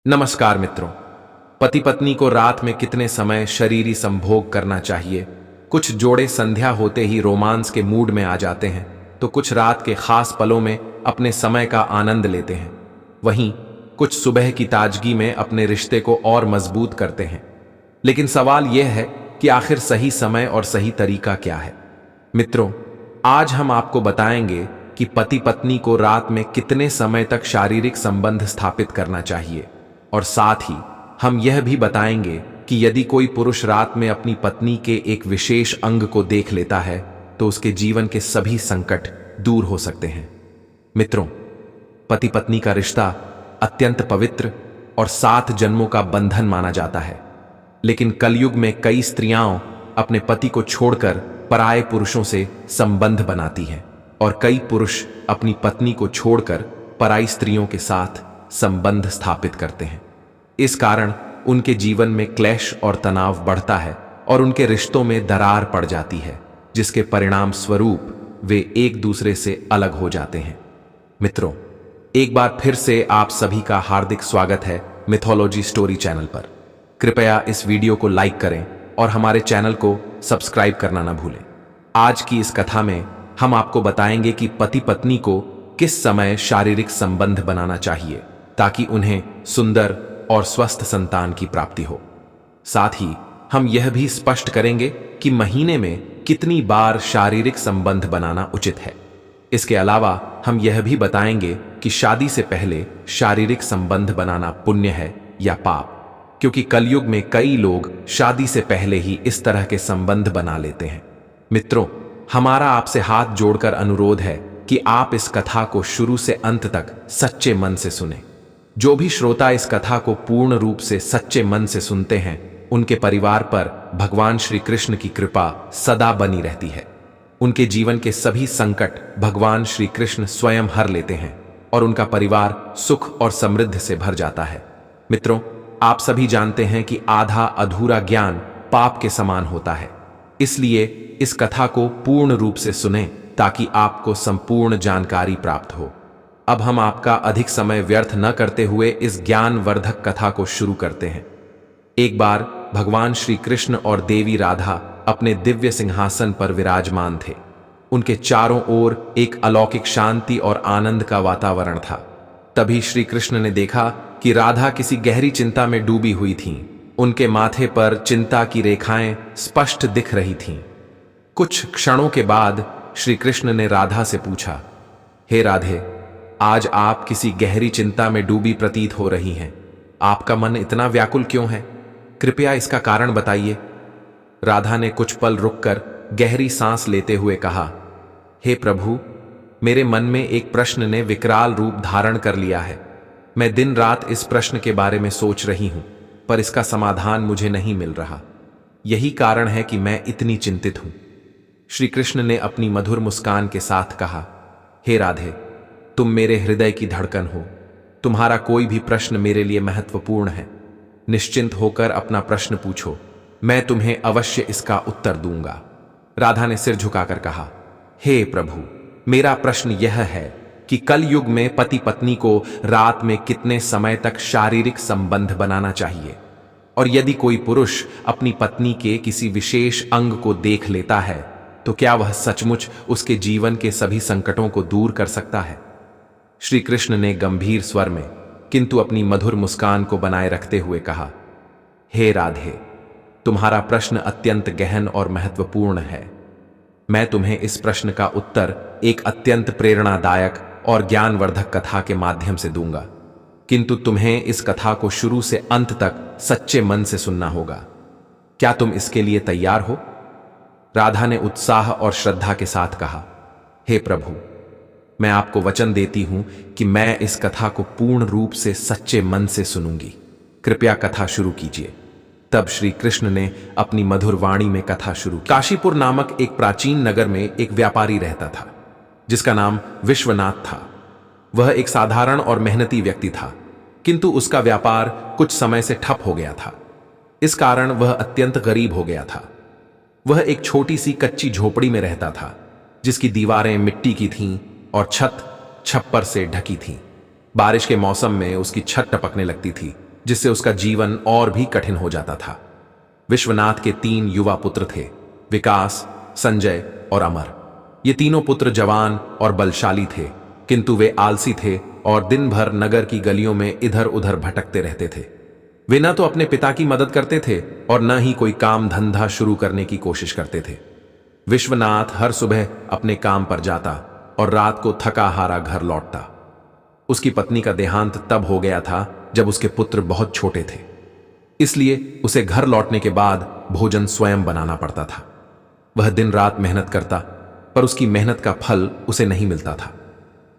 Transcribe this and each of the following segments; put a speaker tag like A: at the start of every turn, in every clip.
A: नमस्कार मित्रों। पति पत्नी को रात में कितने समय शरीरी संभोग करना चाहिए। कुछ जोड़े संध्या होते ही रोमांस के मूड में आ जाते हैं, तो कुछ रात के खास पलों में अपने समय का आनंद लेते हैं। वहीं कुछ सुबह की ताजगी में अपने रिश्ते को और मजबूत करते हैं। लेकिन सवाल यह है कि आखिर सही समय और सही तरीका क्या है। मित्रों, आज हम आपको बताएंगे कि पति पत्नी को रात में कितने समय तक शारीरिक संबंध स्थापित करना चाहिए, और साथ ही हम यह भी बताएंगे कि यदि कोई पुरुष रात में अपनी पत्नी के एक विशेष अंग को देख लेता है तो उसके जीवन के सभी संकट दूर हो सकते हैं। मित्रों, पति पत्नी का रिश्ता अत्यंत पवित्र और 7 जन्मों का बंधन माना जाता है। लेकिन कलयुग में कई स्त्रियां अपने पति को छोड़कर पराये पुरुषों से संबंध बनाती हैं, और कई पुरुष अपनी पत्नी को छोड़कर पराई स्त्रियों के साथ संबंध स्थापित करते हैं। इस कारण उनके जीवन में क्लेश और तनाव बढ़ता है और उनके रिश्तों में दरार पड़ जाती है, जिसके परिणाम स्वरूप वे एक दूसरे से अलग हो जाते हैं। मित्रों, एक बार फिर से आप सभी का हार्दिक स्वागत है मिथोलॉजी स्टोरी चैनल पर। कृपया इस वीडियो को लाइक करें और हमारे चैनल को सब्सक्राइब करना न भूलें। आज की इस कथा में हम आपको बताएंगे कि पति पत्नी को किस समय शारीरिक संबंध बनाना चाहिए ताकि उन्हें सुंदर और स्वस्थ संतान की प्राप्ति हो। साथ ही हम यह भी स्पष्ट करेंगे कि महीने में कितनी बार शारीरिक संबंध बनाना उचित है। इसके अलावा हम यह भी बताएंगे कि शादी से पहले शारीरिक संबंध बनाना पुण्य है या पाप, क्योंकि कलयुग में कई लोग शादी से पहले ही इस तरह के संबंध बना लेते हैं। मित्रों, हमारा आपसे हाथ जोड़कर अनुरोध है कि आप इस कथा को शुरू से अंत तक सच्चे मन से सुनें। जो भी श्रोता इस कथा को पूर्ण रूप से सच्चे मन से सुनते हैं, उनके परिवार पर भगवान श्री कृष्ण की कृपा सदा बनी रहती है। उनके जीवन के सभी संकट भगवान श्री कृष्ण स्वयं हर लेते हैं और उनका परिवार सुख और समृद्धि से भर जाता है। मित्रों, आप सभी जानते हैं कि आधा अधूरा ज्ञान पाप के समान होता है, इसलिए इस कथा को पूर्ण रूप से सुनें ताकि आपको संपूर्ण जानकारी प्राप्त हो। अब हम आपका अधिक समय व्यर्थ न करते हुए इस ज्ञानवर्धक कथा को शुरू करते हैं। एक बार भगवान श्री कृष्ण और देवी राधा अपने दिव्य सिंहासन पर विराजमान थे। उनके चारों ओर एक अलौकिक शांति और आनंद का वातावरण था। तभी श्री कृष्ण ने देखा कि राधा किसी गहरी चिंता में डूबी हुई थीं। उनके माथे पर चिंता की रेखाएं स्पष्ट दिख रही थीं। कुछ क्षणों के बाद श्री कृष्ण ने राधा से पूछा, हे राधे, आज आप किसी गहरी चिंता में डूबी प्रतीत हो रही हैं। आपका मन इतना व्याकुल क्यों है? कृपया इसका कारण बताइए। राधा ने कुछ पल रुककर गहरी सांस लेते हुए कहा, हे प्रभु, मेरे मन में एक प्रश्न ने विकराल रूप धारण कर लिया है। मैं दिन रात इस प्रश्न के बारे में सोच रही हूं, पर इसका समाधान मुझे नहीं मिल रहा। यही कारण है कि मैं इतनी चिंतित हूं। श्री कृष्ण ने अपनी मधुर मुस्कान के साथ कहा, हे राधे, तुम मेरे हृदय की धड़कन हो। तुम्हारा कोई भी प्रश्न मेरे लिए महत्वपूर्ण है। निश्चिंत होकर अपना प्रश्न पूछो, मैं तुम्हें अवश्य इसका उत्तर दूंगा। राधा ने सिर झुकाकर कहा, हे प्रभु, मेरा प्रश्न यह है कि कल युग में पति पत्नी को रात में कितने समय तक शारीरिक संबंध बनाना चाहिए, और यदि कोई पुरुष अपनी पत्नी के किसी विशेष अंग को देख लेता है तो क्या वह सचमुच उसके जीवन के सभी संकटों को दूर कर सकता है? श्री कृष्ण ने गंभीर स्वर में किंतु अपनी मधुर मुस्कान को बनाए रखते हुए कहा, हे राधे, तुम्हारा प्रश्न अत्यंत गहन और महत्वपूर्ण है। मैं तुम्हें इस प्रश्न का उत्तर एक अत्यंत प्रेरणादायक और ज्ञानवर्धक कथा के माध्यम से दूंगा, किंतु तुम्हें इस कथा को शुरू से अंत तक सच्चे मन से सुनना होगा। क्या तुम इसके लिए तैयार हो? राधा ने उत्साह और श्रद्धा के साथ कहा, हे प्रभु, मैं आपको वचन देती हूं कि मैं इस कथा को पूर्ण रूप से सच्चे मन से सुनूंगी। कृपया कथा शुरू कीजिए। तब श्री कृष्ण ने अपनी मधुर वाणी में कथा शुरू की। काशीपुर नामक एक प्राचीन नगर में एक व्यापारी रहता था, जिसका नाम विश्वनाथ था। वह एक साधारण और मेहनती व्यक्ति था, किंतु उसका व्यापार कुछ समय से ठप हो गया था। इस कारण वह अत्यंत गरीब हो गया था। वह एक छोटी सी कच्ची झोपड़ी में रहता था, जिसकी दीवारें मिट्टी की थीं और छत छप्पर से ढकी थी। बारिश के मौसम में उसकी छत टपकने लगती थी जिससे उसका जीवन और भी कठिन हो जाता था। विश्वनाथ के 3 युवा पुत्र थे, विकास, संजय और अमर। ये तीनों पुत्र जवान और बलशाली थे, किंतु वे आलसी थे और दिन भर नगर की गलियों में इधर उधर भटकते रहते थे। वे न तो अपने पिता की मदद करते थे और न ही कोई काम धंधा शुरू करने की कोशिश करते थे। विश्वनाथ हर सुबह अपने काम पर जाता और रात को थका हारा घर लौटता। उसकी पत्नी का देहांत तब हो गया था जब उसके पुत्र बहुत छोटे थे, इसलिए उसे घर लौटने के बाद भोजन स्वयं बनाना पड़ता था। वह दिन रात मेहनत करता, पर उसकी मेहनत का फल उसे नहीं मिलता था।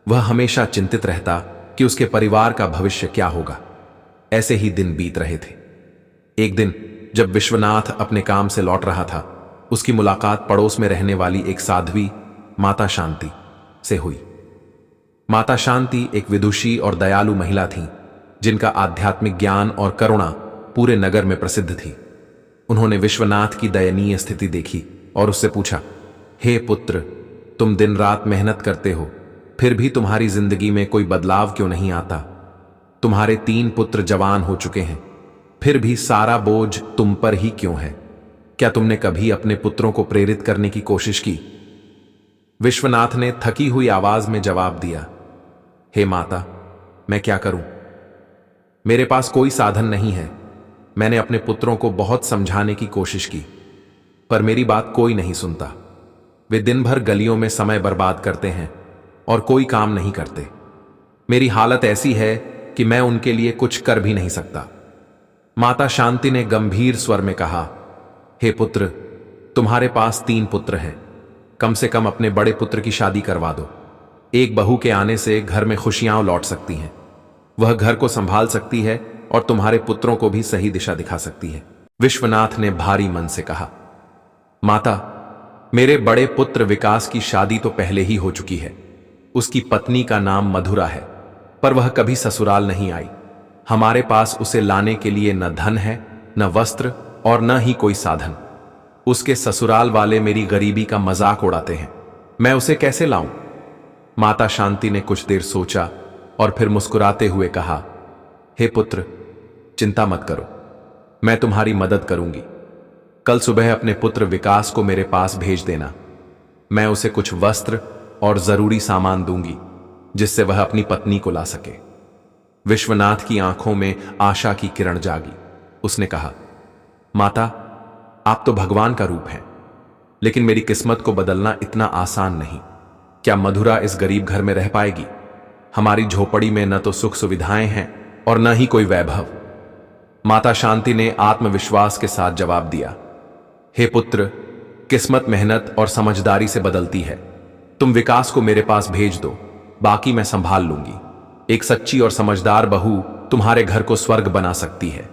A: वह हमेशा चिंतित रहता कि उसके परिवार का भविष्य क्या होगा। ऐसे ही दिन बीत रहे थे। एक दिन जब विश्वनाथ अपने काम से लौट रहा था, उसकी मुलाकात पड़ोस में रहने वाली एक साध्वी माता शांति से हुई। माता शांति एक विदुषी और दयालु महिला थीं, जिनका आध्यात्मिक ज्ञान और करुणा पूरे नगर में प्रसिद्ध थी। उन्होंने विश्वनाथ की दयनीय स्थिति देखी और उससे पूछा, हे पुत्र, तुम दिन रात मेहनत करते हो, फिर भी तुम्हारी जिंदगी में कोई बदलाव क्यों नहीं आता? तुम्हारे 3 पुत्र जवान हो चुके हैं, फिर भी सारा बोझ तुम पर ही क्यों है? क्या तुमने कभी अपने पुत्रों को प्रेरित करने की कोशिश की? विश्वनाथ ने थकी हुई आवाज में जवाब दिया, हे माता, मैं क्या करूं? मेरे पास कोई साधन नहीं है। मैंने अपने पुत्रों को बहुत समझाने की कोशिश की, पर मेरी बात कोई नहीं सुनता। वे दिन भर गलियों में समय बर्बाद करते हैं और कोई काम नहीं करते। मेरी हालत ऐसी है कि मैं उनके लिए कुछ कर भी नहीं सकता। माता शांति ने गंभीर स्वर में कहा, हे पुत्र, तुम्हारे पास 3 पुत्र हैं। कम से कम अपने बड़े पुत्र की शादी करवा दो। एक बहू के आने से घर में खुशियां लौट सकती हैं। वह घर को संभाल सकती है और तुम्हारे पुत्रों को भी सही दिशा दिखा सकती है। विश्वनाथ ने भारी मन से कहा, माता, मेरे बड़े पुत्र विकास की शादी तो पहले ही हो चुकी है। उसकी पत्नी का नाम मधुरा है, पर वह कभी ससुराल नहीं आई। हमारे पास उसे लाने के लिए न धन है, न वस्त्र और न ही कोई साधन। उसके ससुराल वाले मेरी गरीबी का मजाक उड़ाते हैं। मैं उसे कैसे लाऊं? माता शांति ने कुछ देर सोचा और फिर मुस्कुराते हुए कहा, हे पुत्र, चिंता मत करो, मैं तुम्हारी मदद करूंगी। कल सुबह अपने पुत्र विकास को मेरे पास भेज देना। मैं उसे कुछ वस्त्र और जरूरी सामान दूंगी, जिससे वह अपनी पत्नी को ला सके। विश्वनाथ की आंखों में आशा की किरण जागी। उसने कहा, माता, आप तो भगवान का रूप हैं, लेकिन मेरी किस्मत को बदलना इतना आसान नहीं। क्या मधुरा इस गरीब घर में रह पाएगी? हमारी झोपड़ी में न तो सुख सुविधाएं हैं और न ही कोई वैभव। माता शांति ने आत्मविश्वास के साथ जवाब दिया, हे पुत्र, किस्मत मेहनत और समझदारी से बदलती है। तुम विकास को मेरे पास भेज दो, बाकी मैं संभाल लूंगी। एक सच्ची और समझदार बहू तुम्हारे घर को स्वर्ग बना सकती है।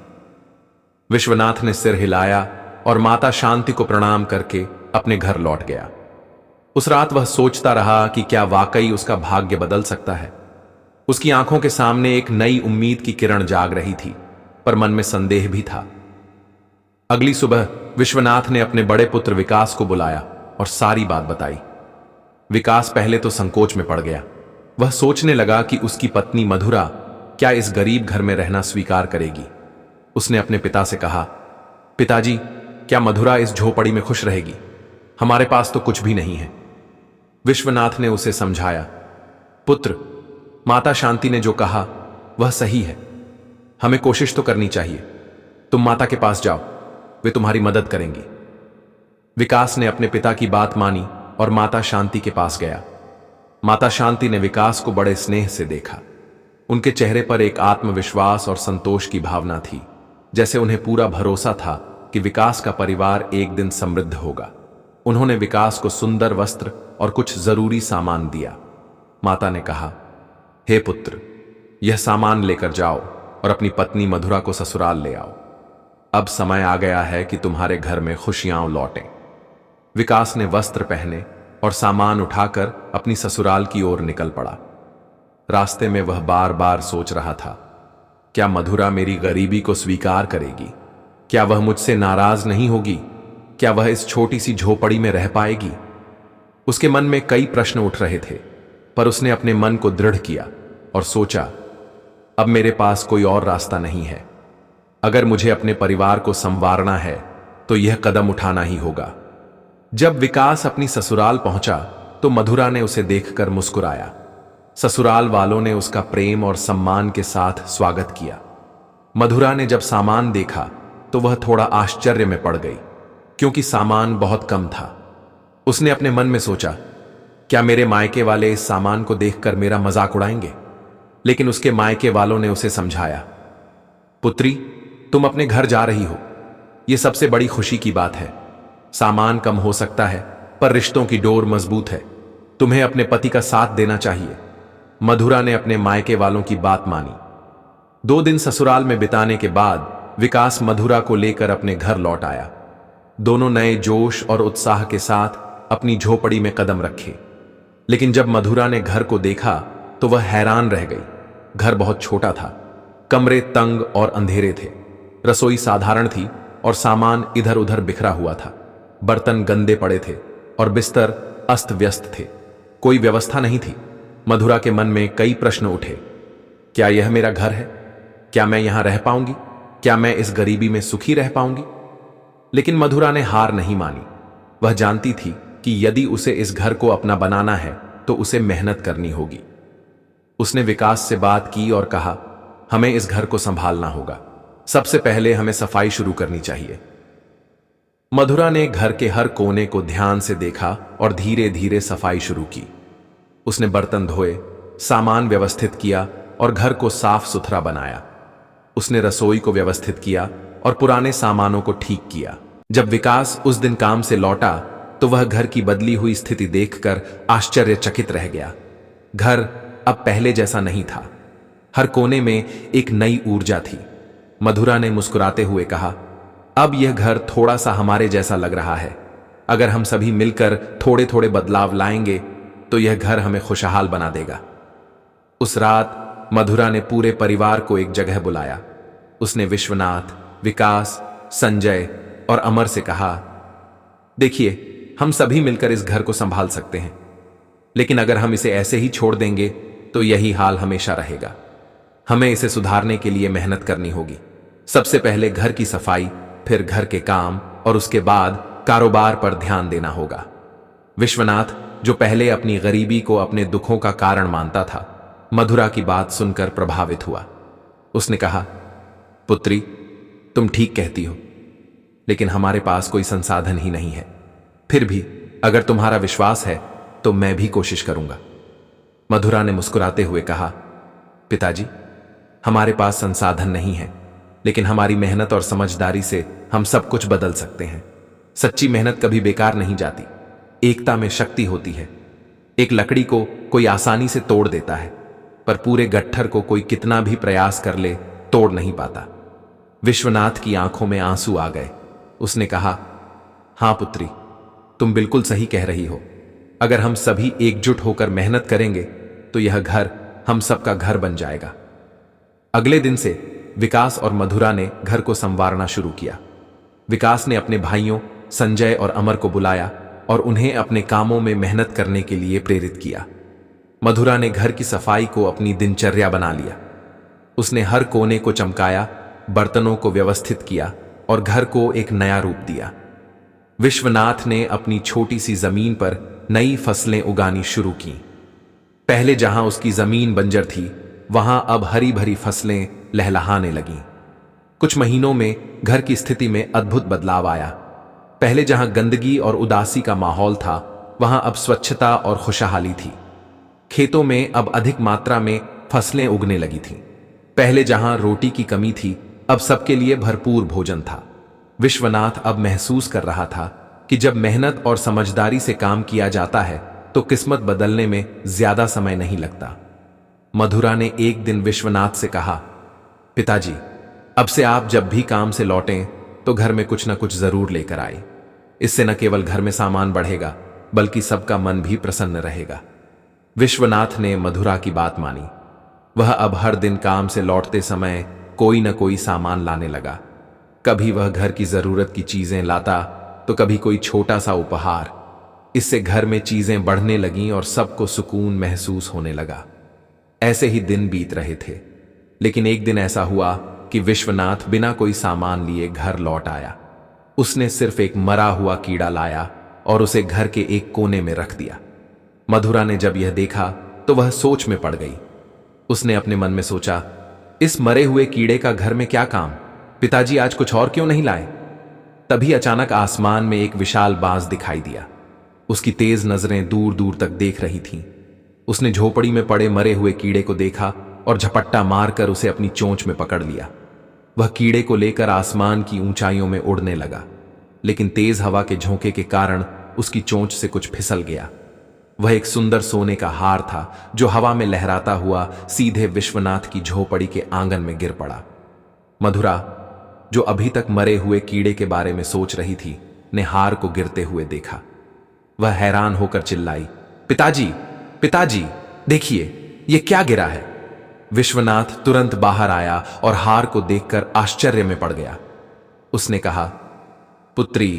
A: विश्वनाथ ने सिर हिलाया और माता शांति को प्रणाम करके अपने घर लौट गया। उस रात वह सोचता रहा कि क्या वाकई उसका भाग्य बदल सकता है। उसकी आंखों के सामने एक नई उम्मीद की किरण जाग रही थी, पर मन में संदेह भी था। अगली सुबह विश्वनाथ ने अपने बड़े पुत्र विकास को बुलाया और सारी बात बताई। विकास पहले तो संकोच में पड़ गया। वह सोचने लगा कि उसकी पत्नी मधुरा क्या इस गरीब घर में रहना स्वीकार करेगी। उसने अपने पिता से कहा, पिताजी, क्या मधुरा इस झोपड़ी में खुश रहेगी? हमारे पास तो कुछ भी नहीं है। विश्वनाथ ने उसे समझाया, पुत्र, माता शांति ने जो कहा वह सही है। हमें कोशिश तो करनी चाहिए। तुम माता के पास जाओ, वे तुम्हारी मदद करेंगी। विकास ने अपने पिता की बात मानी और माता शांति के पास गया। माता शांति ने विकास को बड़े स्नेह से देखा। उनके चेहरे पर एक आत्मविश्वास और संतोष की भावना थी, जैसे उन्हें पूरा भरोसा था कि विकास का परिवार एक दिन समृद्ध होगा। उन्होंने विकास को सुंदर वस्त्र और कुछ जरूरी सामान दिया। माता ने कहा, हे पुत्र, यह सामान लेकर जाओ और अपनी पत्नी मधुरा को ससुराल ले आओ। अब समय आ गया है कि तुम्हारे घर में खुशियां लौटें। विकास ने वस्त्र पहने और सामान उठाकर अपनी ससुराल की ओर निकल पड़ा। रास्ते में वह बार बार सोच रहा था, क्या मधुरा मेरी गरीबी को स्वीकार करेगी? क्या वह मुझसे नाराज नहीं होगी? क्या वह इस छोटी सी झोपड़ी में रह पाएगी? उसके मन में कई प्रश्न उठ रहे थे, पर उसने अपने मन को दृढ़ किया और सोचा, अब मेरे पास कोई और रास्ता नहीं है। अगर मुझे अपने परिवार को संवारना है तो यह कदम उठाना ही होगा। जब विकास अपनी ससुराल पहुंचा तो मधुरा ने उसे देखकर मुस्कुराया। ससुराल वालों ने उसका प्रेम और सम्मान के साथ स्वागत किया। मधुरा ने जब सामान देखा तो वह थोड़ा आश्चर्य में पड़ गई, क्योंकि सामान बहुत कम था। उसने अपने मन में सोचा, क्या मेरे मायके वाले इस सामान को देखकर मेरा मजाक उड़ाएंगे? लेकिन उसके मायके वालों ने उसे समझाया, पुत्री, तुम अपने घर जा रही हो, यह सबसे बड़ी खुशी की बात है। सामान कम हो सकता है पर रिश्तों की डोर मजबूत है। तुम्हें अपने पति का साथ देना चाहिए। मधुरा ने अपने मायके वालों की बात मानी। 2 दिन ससुराल में बिताने के बाद विकास मधुरा को लेकर अपने घर लौट आया। दोनों नए जोश और उत्साह के साथ अपनी झोपड़ी में कदम रखे। लेकिन जब मधुरा ने घर को देखा तो वह हैरान रह गई। घर बहुत छोटा था, कमरे तंग और अंधेरे थे, रसोई साधारण थी और सामान इधर उधर बिखरा हुआ था। बर्तन गंदे पड़े थे और बिस्तर अस्त व्यस्त थे। कोई व्यवस्था नहीं थी। मधुरा के मन में कई प्रश्न उठे। क्या यह मेरा घर है? क्या मैं यहां रह पाऊंगी? क्या मैं इस गरीबी में सुखी रह पाऊंगी? लेकिन मधुरा ने हार नहीं मानी। वह जानती थी कि यदि उसे इस घर को अपना बनाना है तो उसे मेहनत करनी होगी। उसने विकास से बात की और कहा, हमें इस घर को संभालना होगा। सबसे पहले हमें सफाई शुरू करनी चाहिए। मधुरा ने घर के हर कोने को ध्यान से देखा और धीरे धीरे सफाई शुरू की। उसने बर्तन धोए, सामान व्यवस्थित किया और घर को साफ सुथरा बनाया। उसने रसोई को व्यवस्थित किया और पुराने सामानों को ठीक किया। जब विकास उस दिन काम से लौटा तो वह घर की बदली हुई स्थिति देखकर आश्चर्यचकित रह गया। घर अब पहले जैसा नहीं था। हर कोने में एक नई ऊर्जा थी। मधुरा ने मुस्कुराते हुए कहा, अब यह घर थोड़ा सा हमारे जैसा लग रहा है। अगर हम सभी मिलकर थोड़े थोड़े बदलाव लाएंगे तो यह घर हमें खुशहाल बना देगा। उस रात मधुरा ने पूरे परिवार को एक जगह बुलाया। उसने विश्वनाथ, विकास, संजय और अमर से कहा, देखिए, हम सभी मिलकर इस घर को संभाल सकते हैं, लेकिन अगर हम इसे ऐसे ही छोड़ देंगे तो यही हाल हमेशा रहेगा। हमें इसे सुधारने के लिए मेहनत करनी होगी। सबसे पहले घर की सफाई, फिर घर के काम और उसके बाद कारोबार पर ध्यान देना होगा। विश्वनाथ, जो पहले अपनी गरीबी को अपने दुखों का कारण मानता था, मधुरा की बात सुनकर प्रभावित हुआ। उसने कहा, पुत्री, तुम ठीक कहती हो, लेकिन हमारे पास कोई संसाधन ही नहीं है। फिर भी अगर तुम्हारा विश्वास है तो मैं भी कोशिश करूंगा। मधुरा ने मुस्कुराते हुए कहा, पिताजी, हमारे पास संसाधन नहीं है, लेकिन हमारी मेहनत और समझदारी से हम सब कुछ बदल सकते हैं। सच्ची मेहनत कभी बेकार नहीं जाती। एकता में शक्ति होती है। एक लकड़ी को कोई आसानी से तोड़ देता है, पर पूरे गट्ठर को कोई कितना भी प्रयास कर ले तोड़ नहीं पाता। विश्वनाथ की आंखों में आंसू आ गए। उसने कहा, हां पुत्री, तुम बिल्कुल सही कह रही हो। अगर हम सभी एकजुट होकर मेहनत करेंगे तो यह घर हम सबका घर बन जाएगा। अगले दिन से विकास और मधुरा ने घर को संवारना शुरू किया। विकास ने अपने भाइयों संजय और अमर को बुलाया और उन्हें अपने कामों में मेहनत करने के लिए प्रेरित किया। मधुरा ने घर की सफाई को अपनी दिनचर्या बना लिया। उसने हर कोने को चमकाया, बर्तनों को व्यवस्थित किया और घर को एक नया रूप दिया। विश्वनाथ ने अपनी छोटी सी जमीन पर नई फसलें उगानी शुरू की। पहले जहां उसकी जमीन बंजर थी, वहां अब हरी भरी फसलें लहलहाने लगीं। कुछ महीनों में घर की स्थिति में अद्भुत बदलाव आया। पहले जहां गंदगी और उदासी का माहौल था, वहां अब स्वच्छता और खुशहाली थी। खेतों में अब अधिक मात्रा में फसलें उगने लगी थीं। पहले जहां रोटी की कमी थी, अब सबके लिए भरपूर भोजन था। विश्वनाथ अब महसूस कर रहा था कि जब मेहनत और समझदारी से काम किया जाता है तो किस्मत बदलने में ज्यादा समय नहीं लगता। मधुरा ने एक दिन विश्वनाथ से कहा, पिताजी, अब से आप जब भी काम से लौटें तो घर में कुछ न कुछ जरूर लेकर आए। इससे न केवल घर में सामान बढ़ेगा, बल्कि सबका मन भी प्रसन्न रहेगा। विश्वनाथ ने मधुरा की बात मानी। वह अब हर दिन काम से लौटते समय कोई न कोई सामान लाने लगा। कभी वह घर की जरूरत की चीजें लाता तो कभी कोई छोटा सा उपहार। इससे घर में चीजें बढ़ने लगीं और सबको सुकून महसूस होने लगा। ऐसे ही दिन बीत रहे थे, लेकिन एक दिन ऐसा हुआ कि विश्वनाथ बिना कोई सामान लिए घर लौट आया। उसने सिर्फ एक मरा हुआ कीड़ा लाया और उसे घर के एक कोने में रख दिया। मधुरा ने जब यह देखा तो वह सोच में पड़ गई। उसने अपने मन में सोचा, इस मरे हुए कीड़े का घर में क्या काम, पिताजी आज कुछ और क्यों नहीं लाए। तभी अचानक आसमान में एक विशाल बाज दिखाई दिया। उसकी तेज नजरें दूर दूर तक देख रही थीं। उसने झोपड़ी में पड़े मरे हुए कीड़े को देखा और झपट्टा मारकर उसे अपनी चोंच में पकड़ लिया। वह कीड़े को लेकर आसमान की ऊंचाइयों में उड़ने लगा, लेकिन तेज हवा के झोंके के कारण उसकी चोंच से कुछ फिसल गया। वह एक सुंदर सोने का हार था जो हवा में लहराता हुआ सीधे विश्वनाथ की झोपड़ी के आंगन में गिर पड़ा। मधुरा, जो अभी तक मरे हुए कीड़े के बारे में सोच रही थी, ने हार को गिरते हुए देखा। वह हैरान होकर चिल्लाई, पिताजी, पिताजी, देखिए, यह क्या गिरा है। विश्वनाथ तुरंत बाहर आया और हार को देखकर आश्चर्य में पड़ गया। उसने कहा, पुत्री,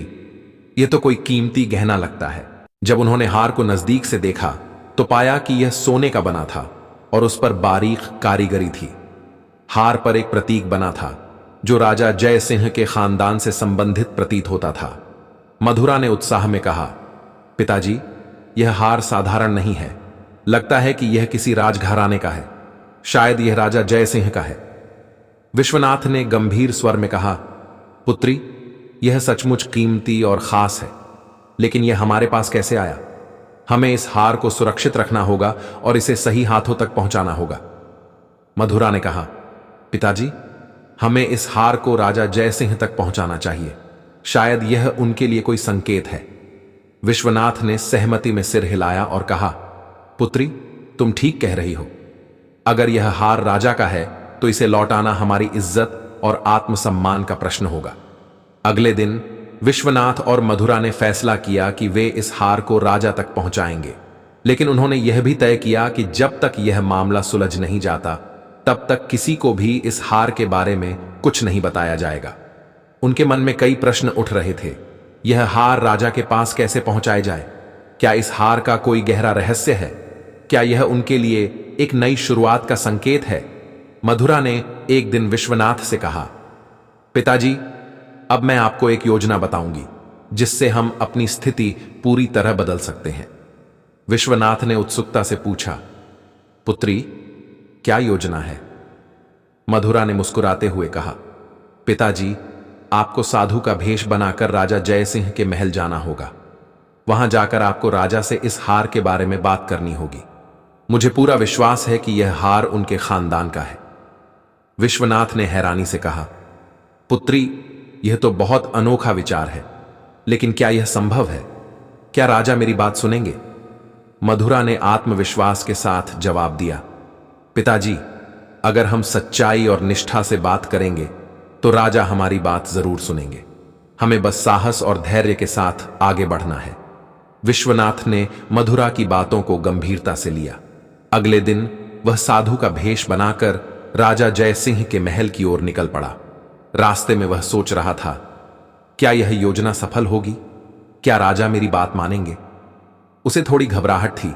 A: यह तो कोई कीमती गहना लगता है। जब उन्होंने हार को नजदीक से देखा तो पाया कि यह सोने का बना था और उस पर बारीक कारीगरी थी। हार पर एक प्रतीक बना था जो राजा जय सिंह के खानदान से संबंधित प्रतीत होता था। मधुरा ने उत्साह में कहा, पिताजी, यह हार साधारण नहीं है। लगता है कि यह किसी राजघराने का है। शायद यह राजा जय सिंह का है। विश्वनाथ ने गंभीर स्वर में कहा, पुत्री, यह सचमुच कीमती और खास है, लेकिन यह हमारे पास कैसे आया। हमें इस हार को सुरक्षित रखना होगा और इसे सही हाथों तक पहुंचाना होगा। मधुरा ने कहा, पिताजी, हमें इस हार को राजा जय सिंह तक पहुंचाना चाहिए। शायद यह उनके लिए कोई संकेत है। विश्वनाथ ने सहमति में सिर हिलाया और कहा, पुत्री, तुम ठीक कह रही हो। अगर यह हार राजा का है तो इसे लौटाना हमारी इज्जत और आत्मसम्मान का प्रश्न होगा। अगले दिन विश्वनाथ और मधुरा ने फैसला किया कि वे इस हार को राजा तक पहुंचाएंगे, लेकिन उन्होंने यह भी तय किया कि जब तक यह मामला सुलझ नहीं जाता तब तक किसी को भी इस हार के बारे में कुछ नहीं बताया जाएगा। उनके मन में कई प्रश्न उठ रहे थे। यह हार राजा के पास कैसे पहुंचाया जाए? क्या इस हार का कोई गहरा रहस्य है? क्या यह उनके लिए एक नई शुरुआत का संकेत है? मधुरा ने एक दिन विश्वनाथ से कहा, पिताजी, अब मैं आपको एक योजना बताऊंगी जिससे हम अपनी स्थिति पूरी तरह बदल सकते हैं। विश्वनाथ ने उत्सुकता से पूछा, पुत्री, क्या योजना है? मधुरा ने मुस्कुराते हुए कहा, पिताजी, आपको साधु का भेष बनाकर राजा जय सिंह के महल जाना होगा। वहां जाकर आपको राजा से इस हार के बारे में बात करनी होगी। मुझे पूरा विश्वास है कि यह हार उनके खानदान का है। विश्वनाथ ने हैरानी से कहा, पुत्री, यह तो बहुत अनोखा विचार है, लेकिन क्या यह संभव है? क्या राजा मेरी बात सुनेंगे? मधुरा ने आत्मविश्वास के साथ जवाब दिया, पिताजी, अगर हम सच्चाई और निष्ठा से बात करेंगे तो राजा हमारी बात जरूर सुनेंगे। हमें बस साहस और धैर्य के साथ आगे बढ़ना है। विश्वनाथ ने मधुरा की बातों को गंभीरता से लिया। अगले दिन वह साधु का भेष बनाकर राजा जय सिंह के महल की ओर निकल पड़ा। रास्ते में वह सोच रहा था, क्या यह योजना सफल होगी? क्या राजा मेरी बात मानेंगे? उसे थोड़ी घबराहट थी,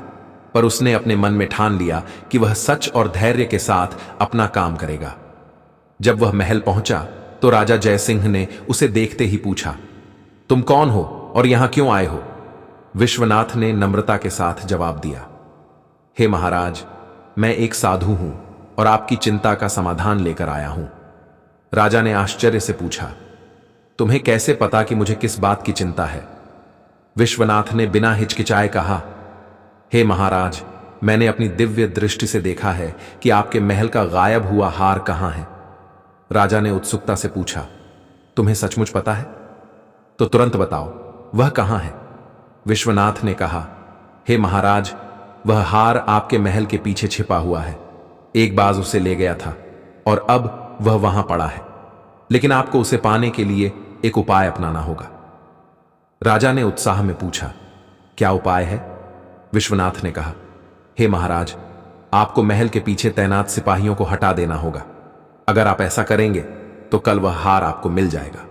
A: पर उसने अपने मन में ठान लिया कि वह सच और धैर्य के साथ अपना काम करेगा। जब वह महल पहुंचा तो राजा जय सिंह ने उसे देखते ही पूछा, तुम कौन हो और यहां क्यों आए हो? विश्वनाथ ने नम्रता के साथ जवाब दिया, हे महाराज, मैं एक साधु हूं और आपकी चिंता का समाधान लेकर आया हूं। राजा ने आश्चर्य से पूछा, तुम्हें कैसे पता कि मुझे किस बात की चिंता है? विश्वनाथ ने बिना हिचकिचाए कहा, हे महाराज, मैंने अपनी दिव्य दृष्टि से देखा है कि आपके महल का गायब हुआ हार कहां है। राजा ने उत्सुकता से पूछा, तुम्हें सचमुच पता है? तो तुरंत बताओ, वह कहां है? विश्वनाथ ने कहा, हे महाराज, वह हार आपके महल के पीछे छिपा हुआ है। एक बाज उसे ले गया था और अब वह वहां पड़ा है, लेकिन आपको उसे पाने के लिए एक उपाय अपनाना होगा। राजा ने उत्साह में पूछा, क्या उपाय है? विश्वनाथ ने कहा, हे महाराज, आपको महल के पीछे तैनात सिपाहियों को हटा देना होगा। अगर आप ऐसा करेंगे तो कल वह हार आपको मिल जाएगा।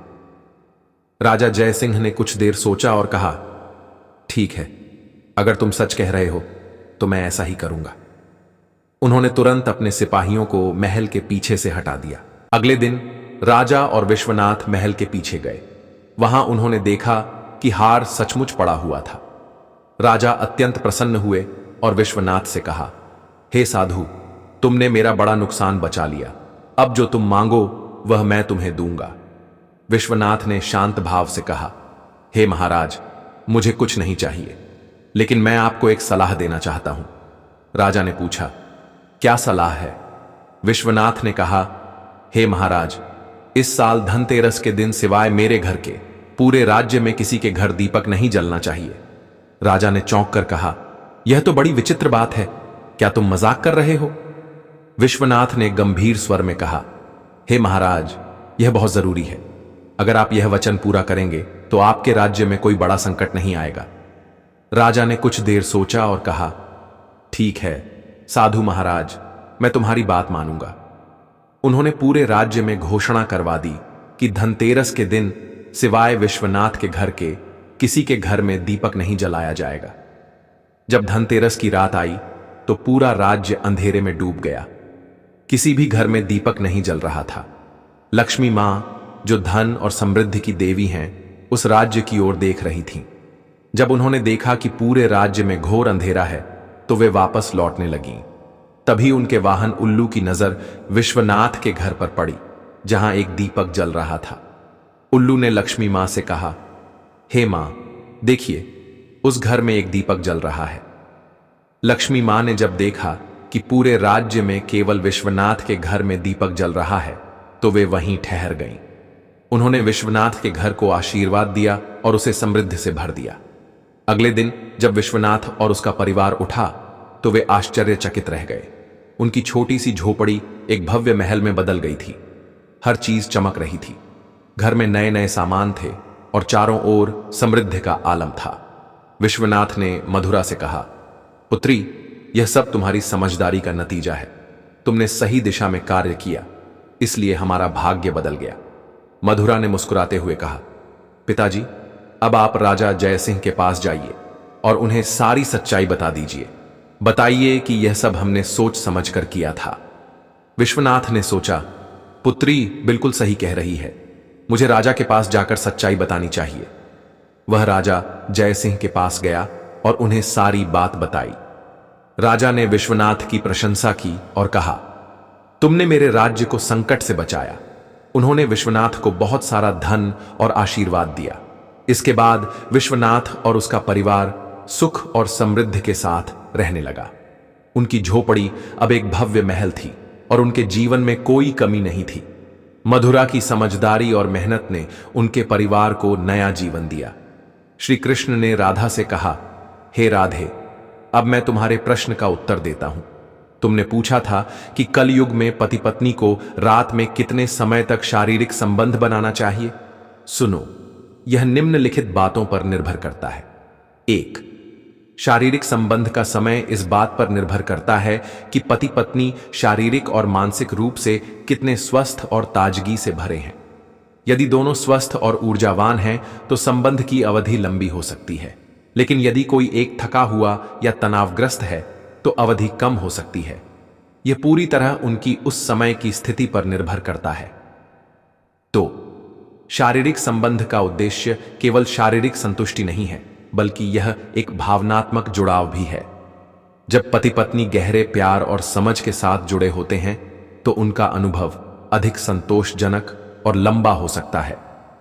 A: राजा जय सिंह ने कुछ देर सोचा और कहा, ठीक है, अगर तुम सच कह रहे हो तो मैं ऐसा ही करूंगा। उन्होंने तुरंत अपने सिपाहियों को महल के पीछे से हटा दिया। अगले दिन राजा और विश्वनाथ महल के पीछे गए। वहां उन्होंने देखा कि हार सचमुच पड़ा हुआ था। राजा अत्यंत प्रसन्न हुए और विश्वनाथ से कहा, हे साधु, तुमने मेरा बड़ा नुकसान बचा लिया। अब जो तुम मांगो वह मैं तुम्हें दूंगा। विश्वनाथ ने शांत भाव से कहा, हे महाराज, मुझे कुछ नहीं चाहिए, लेकिन मैं आपको एक सलाह देना चाहता हूं। राजा ने पूछा, क्या सलाह है? विश्वनाथ ने कहा, हे महाराज, इस साल धनतेरस के दिन सिवाय मेरे घर के पूरे राज्य में किसी के घर दीपक नहीं जलना चाहिए। राजा ने चौंक कर कहा, यह तो बड़ी विचित्र बात है, क्या तुम मजाक कर रहे हो? विश्वनाथ ने गंभीर स्वर में कहा, हे महाराज, यह बहुत जरूरी है। अगर आप यह वचन पूरा करेंगे तो आपके राज्य में कोई बड़ा संकट नहीं आएगा। राजा ने कुछ देर सोचा और कहा, ठीक है साधु महाराज, मैं तुम्हारी बात मानूंगा। उन्होंने पूरे राज्य में घोषणा करवा दी कि धनतेरस के दिन सिवाय विश्वनाथ के घर के किसी के घर में दीपक नहीं जलाया जाएगा। जब धनतेरस की रात आई तो पूरा राज्य अंधेरे में डूब गया। किसी भी घर में दीपक नहीं जल रहा था। लक्ष्मी मां, जो धन और समृद्धि की देवी हैं, उस राज्य की ओर देख रही थीं। जब उन्होंने देखा कि पूरे राज्य में घोर अंधेरा है तो वे वापस लौटने लगीं। तभी उनके वाहन उल्लू की नजर विश्वनाथ के घर पर पड़ी, जहां एक दीपक जल रहा था। उल्लू ने लक्ष्मी मां से कहा, हे मां, देखिए उस घर में एक दीपक जल रहा है। लक्ष्मी मां ने जब देखा कि पूरे राज्य में केवल विश्वनाथ के घर में दीपक जल रहा है तो वे वहीं ठहर गईं। उन्होंने विश्वनाथ के घर को आशीर्वाद दिया और उसे समृद्धि से भर दिया। अगले दिन जब विश्वनाथ और उसका परिवार उठा तो वे आश्चर्यचकित रह गए। उनकी छोटी सी झोपड़ी एक भव्य महल में बदल गई थी। हर चीज चमक रही थी। घर में नए नए सामान थे और चारों ओर समृद्धि का आलम था। विश्वनाथ ने मधुरा से कहा, पुत्री, यह सब तुम्हारी समझदारी का नतीजा है। तुमने सही दिशा में कार्य किया, इसलिए हमारा भाग्य बदल गया। मधुरा ने मुस्कुराते हुए कहा, पिताजी, अब आप राजा जयसिंह के पास जाइए और उन्हें सारी सच्चाई बता दीजिए। बताइए कि यह सब हमने सोच समझकर किया था। विश्वनाथ ने सोचा, पुत्री बिल्कुल सही कह रही है, मुझे राजा के पास जाकर सच्चाई बतानी चाहिए। वह राजा जयसिंह के पास गया और उन्हें सारी बात बताई। राजा ने विश्वनाथ की प्रशंसा की और कहा, तुमने मेरे राज्य को संकट से बचाया। उन्होंने विश्वनाथ को बहुत सारा धन और आशीर्वाद दिया। इसके बाद विश्वनाथ और उसका परिवार सुख और समृद्धि के साथ रहने लगा। उनकी झोपड़ी अब एक भव्य महल थी और उनके जीवन में कोई कमी नहीं थी। मधुरा की समझदारी और मेहनत ने उनके परिवार को नया जीवन दिया। श्री कृष्ण ने राधा से कहा, हे राधे, अब मैं तुम्हारे प्रश्न का उत्तर देता हूं। तुमने पूछा था कि कलयुग में पति पत्नी को रात में कितने समय तक शारीरिक संबंध बनाना चाहिए। सुनो, यह निम्नलिखित बातों पर निर्भर करता है। 1. शारीरिक संबंध का समय इस बात पर निर्भर करता है कि पति पत्नी शारीरिक और मानसिक रूप से कितने स्वस्थ और ताजगी से भरे हैं। यदि दोनों स्वस्थ और ऊर्जावान हैं तो संबंध की अवधि लंबी हो सकती है, लेकिन यदि कोई एक थका हुआ या तनावग्रस्त है तो अवधि कम हो सकती है। यह पूरी तरह उनकी उस समय की स्थिति पर निर्भर करता है। तो शारीरिक संबंध का उद्देश्य केवल शारीरिक संतुष्टि नहीं है, बल्कि यह एक भावनात्मक जुड़ाव भी है। जब पति पत्नी गहरे प्यार और समझ के साथ जुड़े होते हैं तो उनका अनुभव अधिक संतोषजनक और लंबा हो सकता है।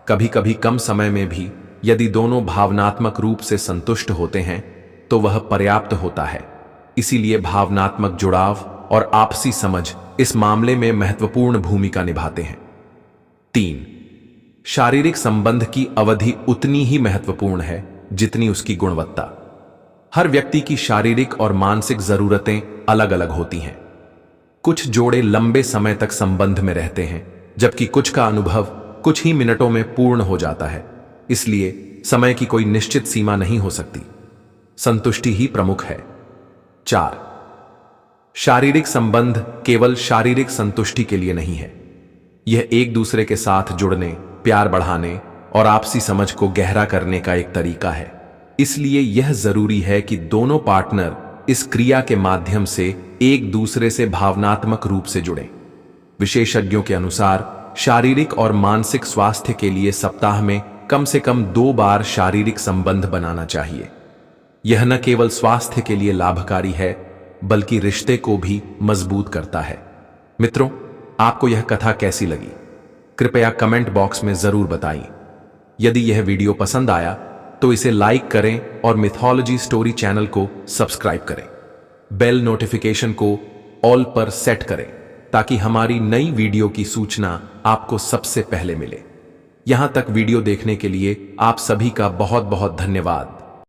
A: कभी कभी कम समय में भी यदि दोनों भावनात्मक रूप से संतुष्ट होते हैं तो वह पर्याप्त होता है। इसीलिए भावनात्मक जुड़ाव और आपसी समझ इस मामले में महत्वपूर्ण भूमिका निभाते हैं। 3. शारीरिक संबंध की अवधि उतनी ही महत्वपूर्ण है जितनी उसकी गुणवत्ता। हर व्यक्ति की शारीरिक और मानसिक जरूरतें अलग अलग होती हैं। कुछ जोड़े लंबे समय तक संबंध में रहते हैं, जबकि कुछ का अनुभव कुछ ही मिनटों में पूर्ण हो जाता है। इसलिए समय की कोई निश्चित सीमा नहीं हो सकती, संतुष्टि ही प्रमुख है। 4. शारीरिक संबंध केवल शारीरिक संतुष्टि के लिए नहीं है। यह एक दूसरे के साथ जुड़ने, प्यार बढ़ाने और आपसी समझ को गहरा करने का एक तरीका है। इसलिए यह जरूरी है कि दोनों पार्टनर इस क्रिया के माध्यम से एक दूसरे से भावनात्मक रूप से जुड़ें। विशेषज्ञों के अनुसार शारीरिक और मानसिक स्वास्थ्य के लिए सप्ताह में कम से कम 2 बार शारीरिक संबंध बनाना चाहिए। यह न केवल स्वास्थ्य के लिए लाभकारी है, बल्कि रिश्ते को भी मजबूत करता है। मित्रों, आपको यह कथा कैसी लगी? कृपया कमेंट बॉक्स में जरूर बताएं। यदि यह वीडियो पसंद आया तो इसे लाइक करें और मिथोलॉजी स्टोरी चैनल को सब्सक्राइब करें। बेल नोटिफिकेशन को ऑल पर सेट करें ताकि हमारी नई वीडियो की सूचना आपको सबसे पहले मिले। यहां तक वीडियो देखने के लिए आप सभी का बहुत बहुत धन्यवाद।